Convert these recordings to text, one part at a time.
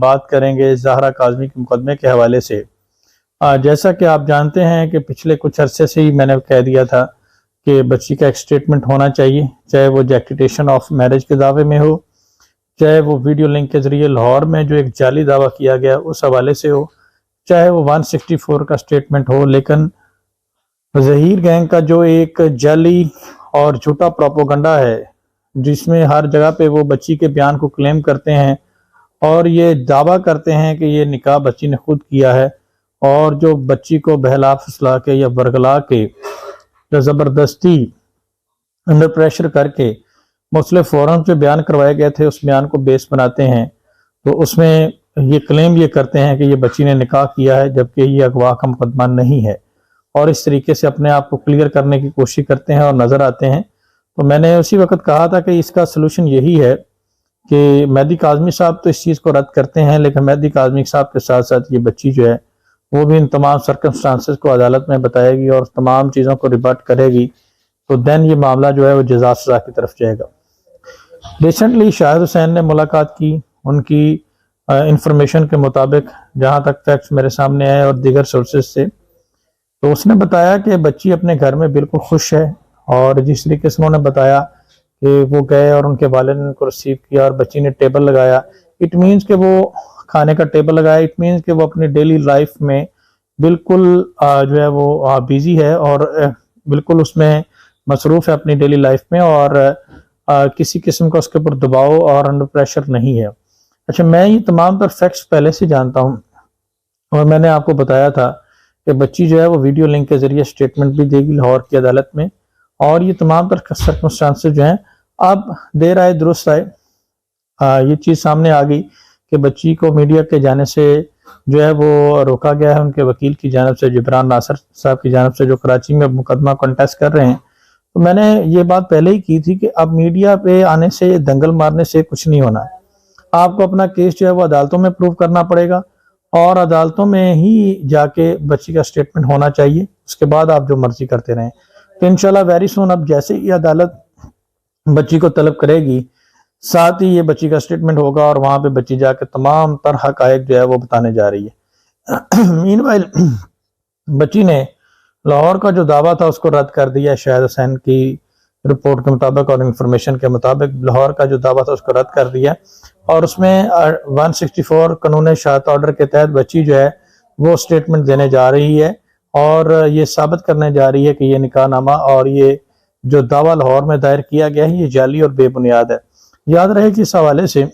बात करेंगे ज़हरा काज़मी के मुकदमे के हवाले से। जैसा कि आप जानते हैं कि पिछले कुछ अरसे से ही मैंने कह दिया था कि बच्ची का एक स्टेटमेंट होना चाहिए, चाहे वो जैक्टिटेशन ऑफ मैरिज के दावे में हो, चाहे वो वीडियो लिंक के ज़रिए लाहौर में जो एक जाली दावा किया गया उस हवाले से हो, चाहे वो 164 का स्टेटमेंट हो। लेकिन ज़हीर गैंग का जो एक जाली और झूठा प्रोपोगंडा है, जिसमें हर जगह पे वो बच्ची के बयान को क्लेम करते हैं और ये दावा करते हैं कि ये निकाह बच्ची ने खुद किया है, और जो बच्ची को बहला फुसला के या बरगला के या ज़बरदस्ती अंडर प्रेशर करके मुख्तलिफ फोरम पे बयान करवाए गए थे, उस बयान को बेस बनाते हैं। तो उसमें ये क्लेम ये करते हैं कि ये बच्ची ने निकाह किया है, जबकि ये अगवा का मुकदमा नहीं है, और इस तरीके से अपने आप को क्लियर करने की कोशिश करते हैं और नज़र आते हैं। तो मैंने उसी वक्त कहा था कि इसका सलूशन यही है कि मेहदी काज़मी साहब तो इस चीज़ को रद्द करते हैं, लेकिन मेहदी काज़मी साहब के साथ साथ ये बच्ची जो है वो भी इन तमाम सर्कमस्टांसेस को अदालत में बताएगी और तमाम चीज़ों को रिबट करेगी, तो देन ये मामला जो है वो जज़ा सज़ा की तरफ जाएगा। रिसेंटली शाहिद हुसैन ने मुलाकात की, उनकी इंफॉर्मेशन के मुताबिक, जहाँ तक फैक्ट्स मेरे सामने आए और दीगर सोर्सेज से, तो उसने बताया कि बच्ची अपने घर में बिल्कुल खुश है। और जिस तरीके से उन्होंने बताया कि वो गए और उनके वालिद ने उनको रिसीव किया और बच्ची ने टेबल लगाया, इट मीन्स कि वो खाने का टेबल लगाया, इट मीन्स कि वो अपनी डेली लाइफ में बिल्कुल जो है वो बिजी है और बिल्कुल उसमें मसरूफ है अपनी डेली लाइफ में, और किसी किस्म का उसके ऊपर दबाव और अंडर प्रेशर नहीं है। अच्छा, मैं ये तमाम तर फैक्ट्स पहले से जानता हूँ और मैंने आपको बताया था कि बच्ची जो है वो वीडियो लिंक के जरिए स्टेटमेंट भी देगी लाहौर की अदालत में, और ये तमाम तर सर्कमस्टांसेस जो हैं अब देर आए दुरुस्त आए, ये चीज़ सामने आ गई कि बच्ची को मीडिया के जाने से जो है वो रोका गया है उनके वकील की जानब से, जिब्रान नासर साहब की जानब से, जो कराची में मुकदमा कंटेस्ट कर रहे हैं। तो मैंने ये बात पहले ही की थी कि अब मीडिया पे आने से, दंगल मारने से कुछ नहीं होना। आपको अपना केस जो है वो अदालतों में प्रूव करना पड़ेगा और अदालतों में ही जाके बच्ची का स्टेटमेंट होना चाहिए, उसके बाद आप जो मर्जी करते रहें। तो इंशाल्लाह वेरी सून अब जैसे ही अदालत बच्ची को तलब करेगी, साथ ही ये बच्ची का स्टेटमेंट होगा और वहां पे बच्ची जाके तमाम तर हकायक जो है वो बताने जा रही है। मीनवाइल बच्ची ने लाहौर का जो दावा था उसको रद्द कर दिया। शाहिद हुसैन की रिपोर्ट के मुताबिक और इंफॉर्मेशन के मुताबिक लाहौर का जो दावा था उसको रद्द कर दिया, और उसमें 164 कानून शाहत ऑर्डर के तहत बच्ची जो है वो स्टेटमेंट देने जा रही है और ये साबित करने जा रही है कि ये निकाहनामा और ये जो दावा लाहौर में दायर किया गया है ये जाली और बेबुनियाद है। याद रहे कि इस हवाले से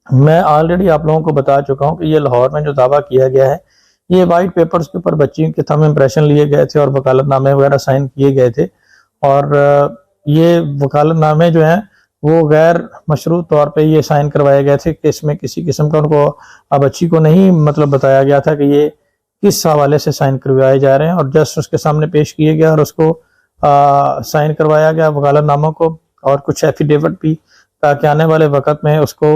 मैं ऑलरेडी आप लोगों को बता चुका हूँ कि ये लाहौर में जो दावा किया गया है, ये वाइट पेपर्स के ऊपर बच्ची के थंब इम्प्रेशन लिए गए थे और वकालतनामे वगैरह साइन किए गए थे, और ये वकालतनामे जो हैं वो गैर मशरूत तौर पे ये साइन करवाए गए थे कि इसमें किसी किस्म का उनको बच्ची को नहीं मतलब बताया गया था कि ये किस हवाले से साइन करवाए जा रहे हैं, और जस्ट उसके सामने पेश किए गया और उसको साइन करवाया गया वकालतनामों को और कुछ एफिडेविट भी, ताकि आने वाले वक्त में उसको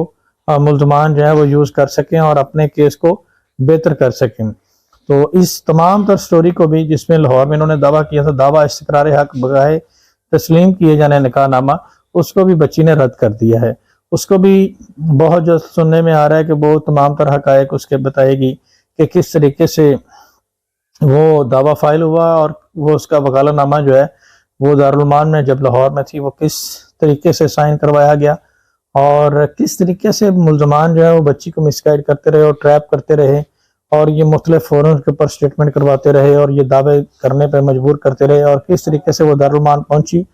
मुल्ज़मान जो है वो यूज़ कर सकें और अपने केस को बेहतर कर सकें। तो इस तमाम तर स्टोरी को भी, जिसमें लाहौर में इन्होंने दावा किया था, दावा इस्तक़रार हक बगाए तस्लीम किए जाने निकाहनामा, उसको भी बच्ची ने रद्द कर दिया है। उसको भी बहुत जल्द सुनने में आ रहा है कि वो तमाम तरह हक़ाइक़ उसके बताएगी कि किस तरीके से वो दावा फाइल हुआ और वो उसका वकालतनामा जो है वो दारुल-मान में जब लाहौर में थी वो किस तरीके से साइन करवाया गया और किस तरीके से मुल्ज़मान जो है वो बच्ची को मिसगाइड करते रहे और ट्रैप करते रहे और ये मुख्तलिफ फोरम के ऊपर स्टेटमेंट करवाते रहे और ये दावे करने पर मजबूर करते रहे और किस तरीके से वो दारुल-मान पहुंची।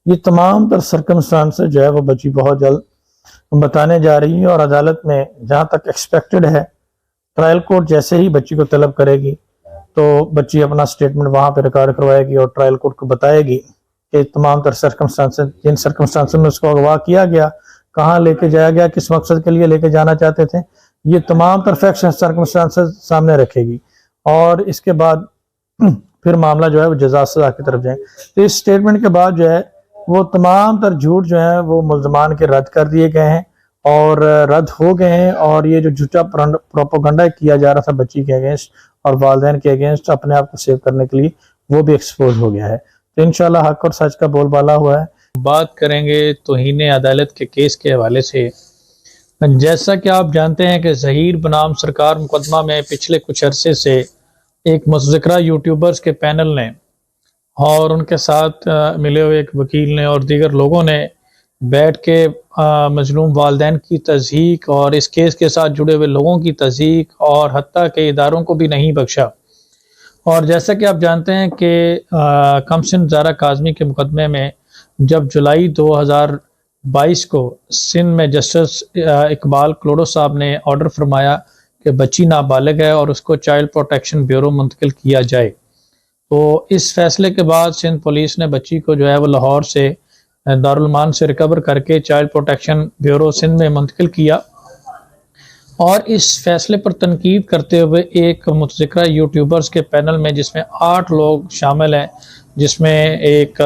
ये तमाम तर सर्कमस्टांसेस जो है वो बच्ची बहुत जल्द बताने जा रही है, और अदालत में जहाँ तक एक्सपेक्टेड है ट्रायल कोर्ट जैसे ही बच्ची को तलब करेगी तो बच्ची अपना स्टेटमेंट वहाँ पे रिकॉर्ड करवाएगी और ट्रायल कोर्ट को बताएगी कि तमाम तर सर्कमस्टांसेस, जिन सर्कमस्टांसेस में उसको अगवा किया गया, कहाँ लेके जाया गया, किस मकसद के लिए लेके जाना चाहते थे, ये तमाम तर फैक्ट्स सर्कमस्टांसेस सामने रखेगी और इसके बाद फिर मामला जो है वो जज़ा सज़ा की तरफ जाए। तो इस स्टेटमेंट के बाद जो है वो तमाम तर झूठ जो है वो मुल्ज़मान के रद्द कर दिए गए हैं और रद्द हो गए हैं, और ये जो झूठा प्रोपोगंडा किया जा रहा था बच्ची के अगेंस्ट और वालिदैन के अगेंस्ट अपने आप को सेव करने के लिए, वो भी एक्सपोज हो गया है। तो इंशाल्लाह हक और सच का बोलबाला हुआ है। बात करेंगे तौहीन अदालत के केस के हवाले से। जैसा कि आप जानते हैं कि ज़हीर बनाम सरकार मुकदमा में पिछले कुछ अरसे से एक मुज़क्किरा यूट्यूबर्स के पैनल ने और उनके साथ मिले हुए एक वकील ने और दीगर लोगों ने बैठ के मजलूम वालिदैन की तज़हीक और इस केस के साथ जुड़े हुए लोगों की तज़हीक और हत्ता के इदारों को भी नहीं बख्शा। और जैसा कि आप जानते हैं कि कमसिन ज़ारा काज़मी के मुकदमे में जब जुलाई 2022 को सिंध में जस्टिस इकबाल कलोड़ो साहब ने ऑर्डर फरमाया कि बच्ची नाबालिग है और उसको चाइल्ड प्रोटेक्शन ब्यूरो मुंतकिल किया जाए, तो इस फैसले के बाद सिंध पुलिस ने बच्ची को जो है वो लाहौर से दारुल मान से रिकवर करके चाइल्ड प्रोटेक्शन ब्यूरो सिंध में मुंतकिल किया। और इस फैसले पर तनकीद करते हुए एक मुतज़क्किरा यूट्यूबर्स के पैनल में जिसमें 8 लोग शामिल हैं, जिसमें एक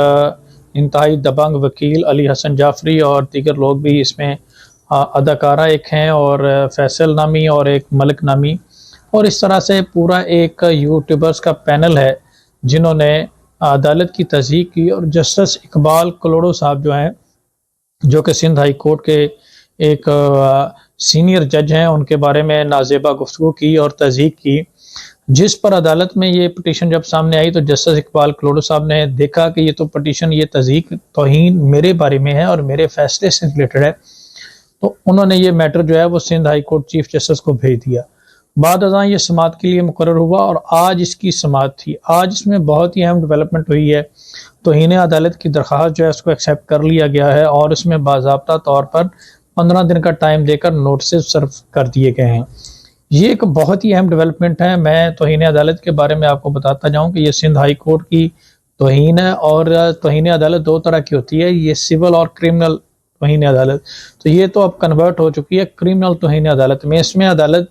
इंतहाई दबंग वकील अली हसन जाफरी और दीगर लोग भी इसमें अदाकारा एक हैं और फैसल नामी और एक मलिक नामी, और इस तरह से पूरा एक यूट्यूबर्स का पैनल है जिन्होंने अदालत की तज़हीक की। और जस्टिस इकबाल कलोड़ो साहब जो हैं, जो कि सिंध हाई कोर्ट के एक सीनियर जज हैं, उनके बारे में नाज़ेबा गुफ्तगू की और तज़हीक की, जिस पर अदालत में ये पटिशन जब सामने आई तो जस्टिस इकबाल कलोड़ो साहब ने देखा कि ये तो पटिशन, ये तज़हीक तौहीन मेरे बारे में है और मेरे फैसले से रिलेटेड है, तो उन्होंने ये मैटर जो है वो Sindh high court chief justice को भेज दिया। बाद अज़ां ये समाअत के लिए मुकर्रर हुआ और आज इसकी समाअत थी। आज इसमें बहुत ही अहम डेवलपमेंट हुई है। तौहीन अदालत की दरख्वास्त जो है उसको एक्सेप्ट कर लिया गया है और इसमें बाज़ाब्ता तौर पर 15 दिन का टाइम देकर नोटिस सर्व कर दिए गए हैं। ये एक बहुत ही अहम डेवलपमेंट है। मैं तौहीन अदालत के बारे में आपको बताता जाऊँ कि ये सिंध हाई कोर्ट की तौहीन है और तौहीन अदालत 2 तरह की होती है, ये सिविल और क्रिमिनल तौहीन अदालत। तो ये तो अब कन्वर्ट हो चुकी है क्रिमिनल तौहीन अदालत में। इसमें अदालत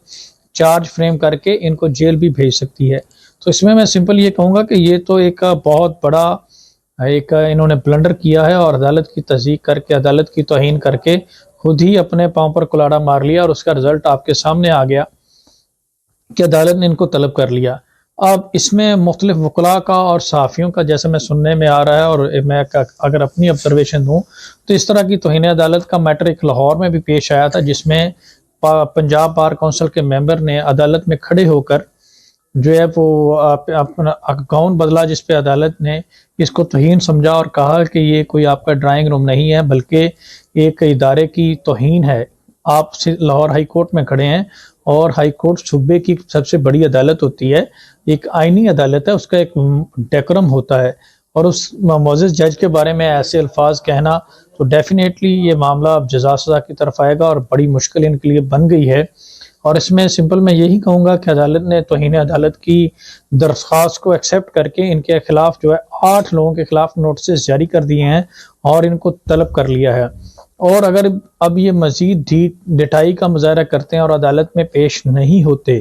चार्ज फ्रेम करके इनको जेल भी भेज सकती है। तो इसमें मैं सिंपल ये कहूँगा कि ये तो एक बहुत बड़ा एक इन्होंने ब्लंडर किया है और अदालत की तज़हीक करके, अदालत की तौहीन करके खुद ही अपने पाँव पर कुल्हाड़ा मार लिया और उसका रिजल्ट आपके सामने आ गया कि अदालत ने इनको तलब कर लिया। अब इसमें मुख्तलिफ वकला का और सहाफ़ियों का जैसे मैं सुनने में आ रहा है और मैं अगर अपनी ऑब्जर्वेशन दूँ तो इस तरह की तौहीन अदालत का मैटर एक लाहौर में भी पेश आया था, जिसमें पंजाब बार काउंसिल के मेंबर ने अदालत में खड़े होकर जो है वो अपना गाउन बदला, जिस पे अदालत ने इसको तौहीन समझा और कहा कि ये कोई आपका ड्राइंग रूम नहीं है बल्कि एक इदारे की तौहीन है। आप लाहौर हाई कोर्ट में खड़े हैं और हाई कोर्ट सूबे की सबसे बड़ी अदालत होती है, एक आइनी अदालत है, उसका एक डेकोरम होता है और उस मोअज़्ज़ज़ जज के बारे में ऐसे अल्फाज कहना तो डेफिनेटली ये मामला अब जज़ा सज़ा की तरफ आएगा और बड़ी मुश्किल इनके लिए बन गई है। और इसमें सिंपल मैं यही कहूँगा कि अदालत ने तौहीन अदालत की दरख्वास्त को एक्सेप्ट करके इनके खिलाफ जो है 8 लोगों के खिलाफ नोटिस जारी कर दिए हैं और इनको तलब कर लिया है। और अगर अब ये मज़ीद ढिठाई का मुजाहरा करते हैं और अदालत में पेश नहीं होते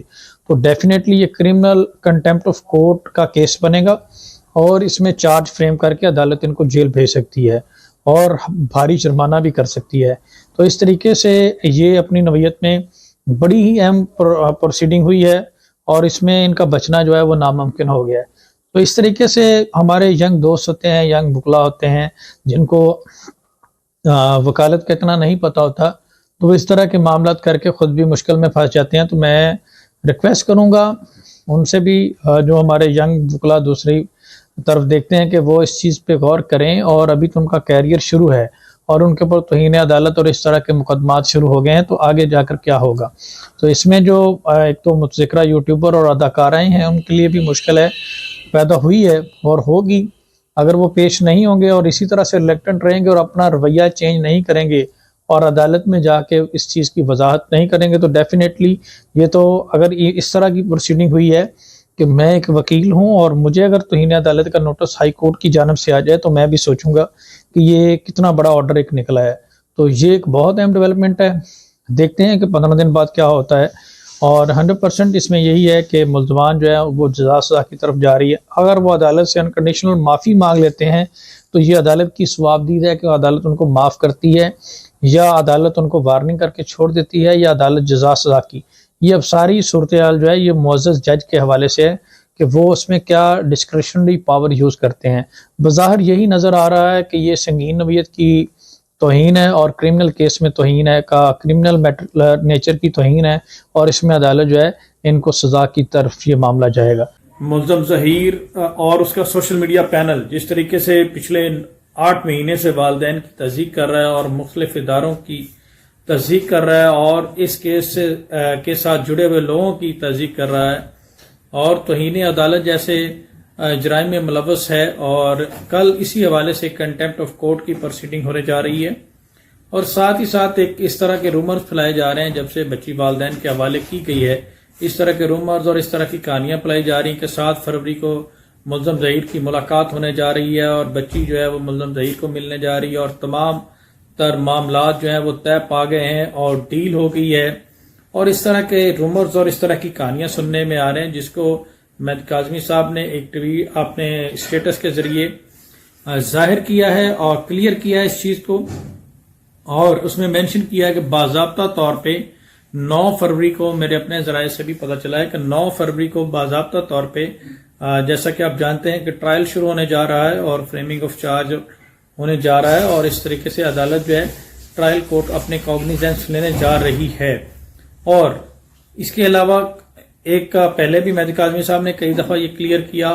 तो डेफिनेटली ये क्रिमिनल कंटेम्प्ट ऑफ कोर्ट का केस बनेगा और इसमें चार्ज फ्रेम करके अदालत इनको जेल भेज सकती है और भारी जुर्माना भी कर सकती है। तो इस तरीके से ये अपनी नौयत में बड़ी ही अहम प्रोसीडिंग हुई है और इसमें इनका बचना जो है वो नामुमकिन हो गया है। तो इस तरीके से हमारे यंग दोस्त होते हैं, यंग बुकला होते हैं, जिनको वकालत का इतना नहीं पता होता, तो वो इस तरह के मामलात करके ख़ुद भी मुश्किल में फंस जाते हैं। तो मैं रिक्वेस्ट करूँगा उनसे भी, जो हमारे यंग बुकला दूसरी तरफ देखते हैं, कि वो इस चीज़ पे गौर करें। और अभी तो उनका कैरियर शुरू है और उनके ऊपर तौहीन अदालत और इस तरह के मुकदमात शुरू हो गए हैं, तो आगे जाकर क्या होगा। तो इसमें जो एक तो मुतज़क्किरा यूट्यूबर और अदाकाराएँ हैं उनके लिए भी मुश्किल है, पैदा हुई है और होगी। अगर वो पेश नहीं होंगे और इसी तरह से रिलेक्टेंट रहेंगे और अपना रवैया चेंज नहीं करेंगे और अदालत में जाके इस चीज़ की वजाहत नहीं करेंगे तो डेफिनेटली ये तो, अगर इस तरह की प्रोसीडिंग हुई है कि मैं एक वकील हूं और मुझे अगर तौहीन अदालत का नोटिस हाई कोर्ट की जानब से आ जाए तो मैं भी सोचूंगा कि ये कितना बड़ा ऑर्डर एक निकला है। तो ये एक बहुत अहम डेवलपमेंट है। देखते हैं कि 15 दिन बाद क्या होता है। और 100% इसमें यही है कि मुल्ज़मान जो है वो जज़ा सज़ा की तरफ जा रही है। अगर वो अदालत से अनकंडीशनल माफ़ी मांग लेते हैं तो ये अदालत की सवाबदीद है कि अदालत उनको माफ़ करती है या अदालत उनको वार्निंग करके छोड़ देती है या अदालत जज़ा सज़ा की। ये अब सारी सूरत हाल जो है ये मुअज़्ज़ज़ जज के हवाले से है कि वो उसमें क्या डिस्क्रिशनरी पावर यूज़ करते हैं। बज़ाहिर यही नज़र आ रहा है कि ये संगीन नौयत की तौहीन है और क्रिमिनल केस में तौहीन है का क्रिमिनल नेचर की तौहीन है और इसमें अदालत जो है इनको सज़ा की तरफ ये मामला जाएगा। मुल्ज़म ज़हीर और उसका सोशल मीडिया पैनल जिस तरीके से पिछले 8 महीने से वालिदैन की तस्दीक कर रहा है और मुख्तलिफ इदारों की तस्दीक कर रहा है और इस केस के साथ जुड़े हुए लोगों की तस्दीक कर रहा है और तौहीन अदालत जैसे जराइम में मुलव्वस है, और कल इसी हवाले से कंटेम्प्ट ऑफ कोर्ट की प्रोसीडिंग होने जा रही है। और साथ ही साथ एक इस तरह के रूमर्स फैलाए जा रहे हैं जब से बच्ची वालिदैन के हवाले की गई है, इस तरह के रूमर्स और इस तरह की कहानियां फैलाई जा रही हैं कि 7 फरवरी को मुल्ज़म ज़हीर की मुलाकात होने जा रही है और बच्ची जो है वो मुल्ज़म ज़हीर को मिलने जा रही है और तमाम तर मामलात जो हैं वो तय पा गए हैं और डील हो गई है। और इस तरह के रूमर्स और इस तरह की कहानियां सुनने में आ रहे हैं, जिसको मेहदी काज़मी साहब ने एक ट्वीट अपने स्टेटस के जरिए जाहिर किया है और क्लियर किया है इस चीज़ को, और उसमें मेंशन किया है कि बाज़ाब्ता तौर पे 9 फरवरी को, मेरे अपने जराये से भी पता चला है कि 9 फरवरी को बाज़ाब्ता तौर पे जैसा कि आप जानते हैं कि ट्रायल शुरू होने जा रहा है और फ्रेमिंग ऑफ चार्ज होने जा रहा है और इस तरीके से अदालत जो है ट्रायल कोर्ट अपने कॉग्निजेंस लेने जा रही है। और इसके अलावा एक का पहले भी मेहदी काज़मी साहब ने कई दफ़ा ये क्लियर किया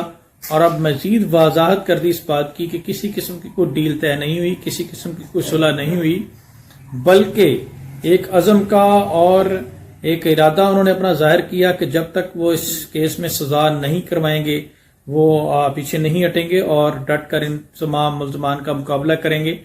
और अब मजीद वजाहत कर दी इस बात की कि किसी किस्म की कोई डील तय नहीं हुई, किसी किस्म की कोई सुलह नहीं हुई, बल्कि एक अज़म का और एक इरादा उन्होंने अपना जाहिर किया कि जब तक वो इस केस में सजा नहीं करवाएंगे वो पीछे नहीं हटेंगे और डट कर इन तमाम मुल्ज़मान का मुकाबला करेंगे।